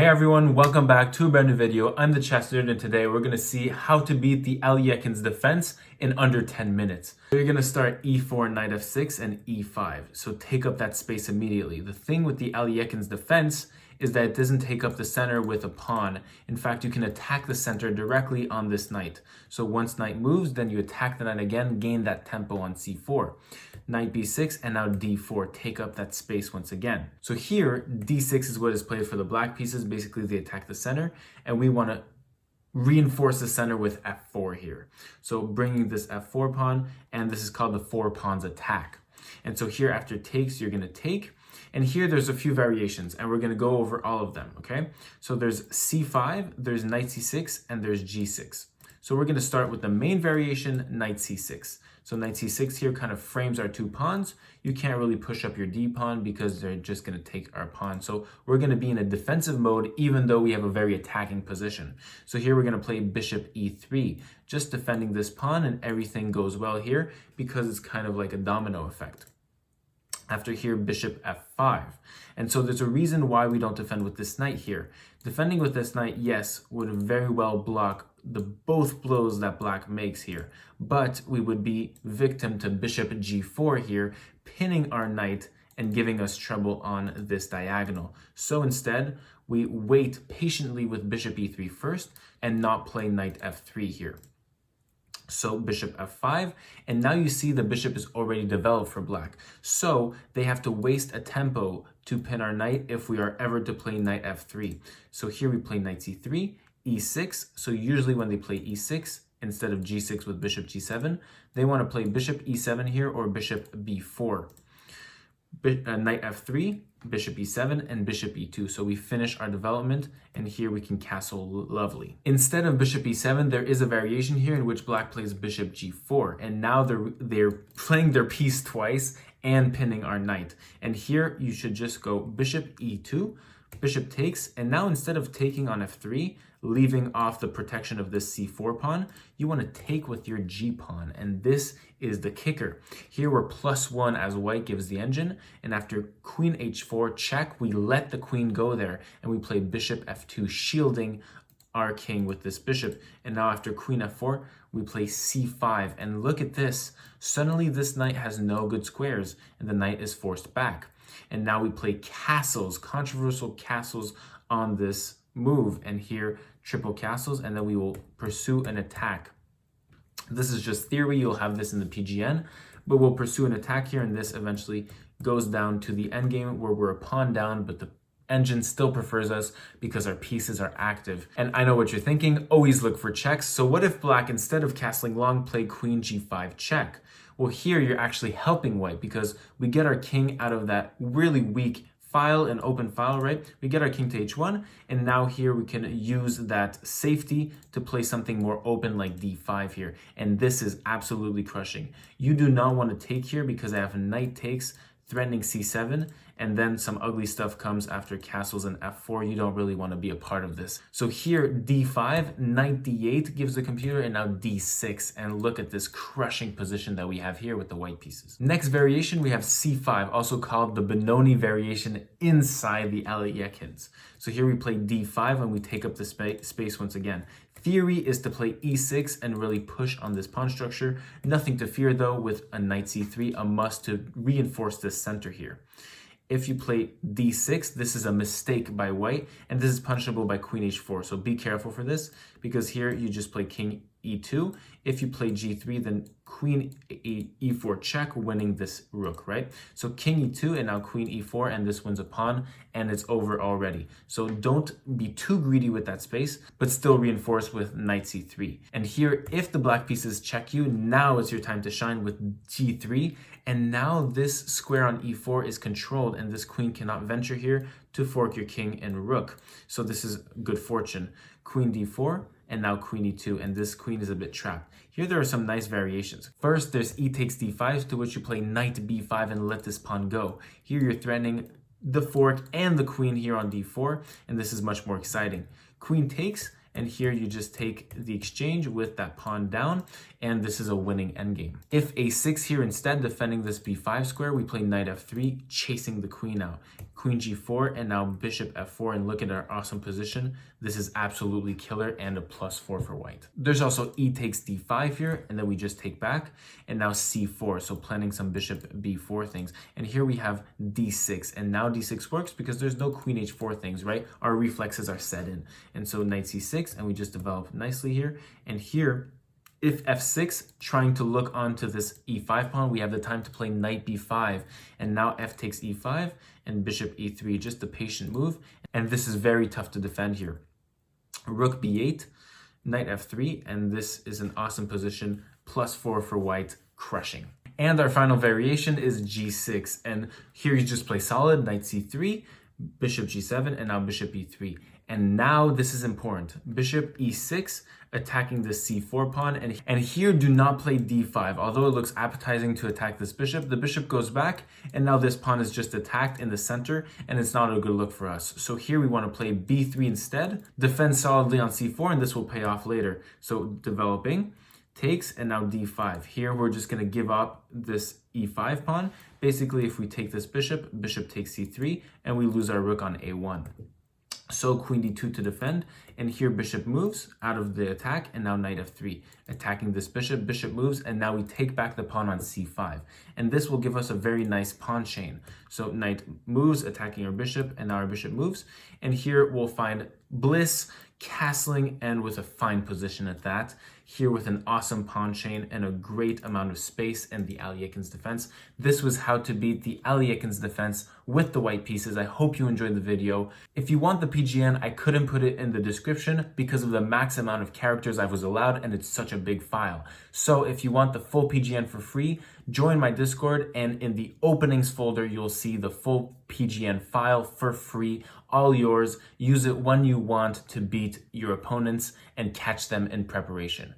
Hey everyone, welcome back to a brand new video. I'm the chess nerd, and today we're going to see how to beat the Alekhine's defense in under 10 minutes. So you're going to start e4, knight f6, and e5. So take up that space immediately. The thing with the Alekhine's defense is that it doesn't take up the center with a pawn. In fact, you can attack the center directly on this knight. So once knight moves, then you attack the knight again, gain that tempo on c4. Knight b6, and now d4, take up that space once again. So here, d6 is what is played for the black pieces. Basically, they attack the center, and we want to reinforce the center with f4 here. So bringing this f4 pawn, and this is called the 4 pawns attack. And so here, after takes, you're going to take. And here there's a few variations, and we're going to go over all of them, okay? So there's c5, there's knight c6, and there's g6. So we're going to start with the main variation, knight c6. So knight c6 here kind of frames our two pawns. You can't really push up your d pawn because they're just going to take our pawn. So we're going to be in a defensive mode even though we have a very attacking position. So here we're going to play bishop e3, just defending this pawn, and everything goes well here because it's kind of like a domino effect. After here, bishop f5. And so there's a reason why we don't defend with this knight here. Defending with this knight, yes, would very well block the both blows that black makes here, but we would be victim to bishop g4 here, pinning our knight and giving us trouble on this diagonal. So instead, we wait patiently with bishop e3 first and not play knight f3 here. So bishop f5, and now you see the bishop is already developed for black. So they have to waste a tempo to pin our knight if we are ever to play knight f3. So here we play knight c3, e6. So usually when they play e6 instead of g6 with bishop g7, they want to play bishop e7 here or bishop b4. Knight f3, bishop e7, and bishop e2. So we finish our development, and here we can castle lovely. Instead of bishop e7, there is a variation here in which black plays bishop g4, and now they're playing their piece twice and pinning our knight. And here you should just go bishop e2, bishop takes, and now instead of taking on f3, leaving off the protection of this c4 pawn, you want to take with your g pawn, and this is the kicker. Here we're +1 as white gives the engine, and after queen h4 check, we let the queen go there, and we play bishop f2, shielding our king with this bishop. And now after queen f4, we play c5, and look at this. Suddenly this knight has no good squares, and the knight is forced back. And now we play castles, controversial castles on this move, and here triple castles, and then we will pursue an attack. This is just theory, you'll have this in the PGN, but we'll pursue an attack here, and this eventually goes down to the endgame where we're a pawn down, but the engine still prefers us because our pieces are active. And I know what you're thinking, always look for checks. So what if black, instead of castling long, play queen g5 check? Well, here you're actually helping white because we get our king out of that really weak file, an open file, right? We get our king to h1, and now here we can use that safety to play something more open like d5 here. And this is absolutely crushing. You do not want to take here because I have knight takes, threatening c7, and then some ugly stuff comes after castles and f4. You don't really want to be a part of this. So here, d5, knight d8 gives the computer, and now d6. And look at this crushing position that we have here with the white pieces. Next variation, we have c5, also called the Benoni variation inside the Alekhines. So here we play d5, and we take up the space once again. Theory is to play e6 and really push on this pawn structure. Nothing to fear though with a knight c3, a must to reinforce this center here. If you play d6, this is a mistake by white, and this is punishable by queen h4. So be careful for this, because here you just play king e2. If you play g3, then queen e4 check, winning this rook, right? So king e2, and now queen e4, and this wins a pawn, and it's over already. So don't be too greedy with that space, but still reinforce with knight c3. And here, if the black pieces check you, now is your time to shine with g3, and now this square on e4 is controlled, and this queen cannot venture here to fork your king and rook. So this is good fortune. Queen d4, and now queen e2, and this queen is a bit trapped. Here there are some nice variations. First, there's e takes d5, to which you play knight b5 and let this pawn go. Here you're threatening the fork and the queen here on d4, and this is much more exciting. Queen takes, and here you just take the exchange with that pawn down, and this is a winning endgame. If a6 here instead, defending this b5 square, we play knight f3, chasing the queen out. Queen g4, and now bishop f4, and look at our awesome position. This is absolutely killer and a +4 for white. There's also e takes d5 here, and then we just take back, and now c4, so planning some bishop b4 things. And here we have d6, and now d6 works because there's no queen h4 things, right? Our reflexes are set in. And so knight c6, and we just develop nicely here. And here, if f6, trying to look onto this e5 pawn, we have the time to play knight b5, and now f takes e5, and bishop e3, just a patient move, and this is very tough to defend here. Rook b8, knight f3, and this is an awesome position, +4 for white, crushing. And our final variation is g6, and here you just play solid, knight c3, bishop g7, and now bishop e3. And now this is important. Bishop e6, attacking the c4 pawn, and here do not play d5. Although it looks appetizing to attack this bishop, the bishop goes back, and now this pawn is just attacked in the center, and it's not a good look for us. So here we want to play b3 instead, defend solidly on c4, and this will pay off later. So developing, takes, and now d5. Here we're just going to give up this e5 pawn. Basically, if we take this bishop, bishop takes c3, and we lose our rook on a1. So queen d2 to defend, and here bishop moves out of the attack, and now knight f3. Attacking this bishop, bishop moves, and now we take back the pawn on c5. And this will give us a very nice pawn chain. So knight moves, attacking our bishop, and now our bishop moves. And here we'll find bliss, castling, and with a fine position at that. Here with an awesome pawn chain and a great amount of space in the Alekhine's defense. This was how to beat the Alekhine's defense with the white pieces. I hope you enjoyed the video. If you want the PGN, I couldn't put it in the description because of the max amount of characters I was allowed, and it's such a big file. So if you want the full PGN for free, join my Discord, and in the openings folder, you'll see the full PGN file for free, all yours. Use it when you want to beat your opponents and catch them in preparation.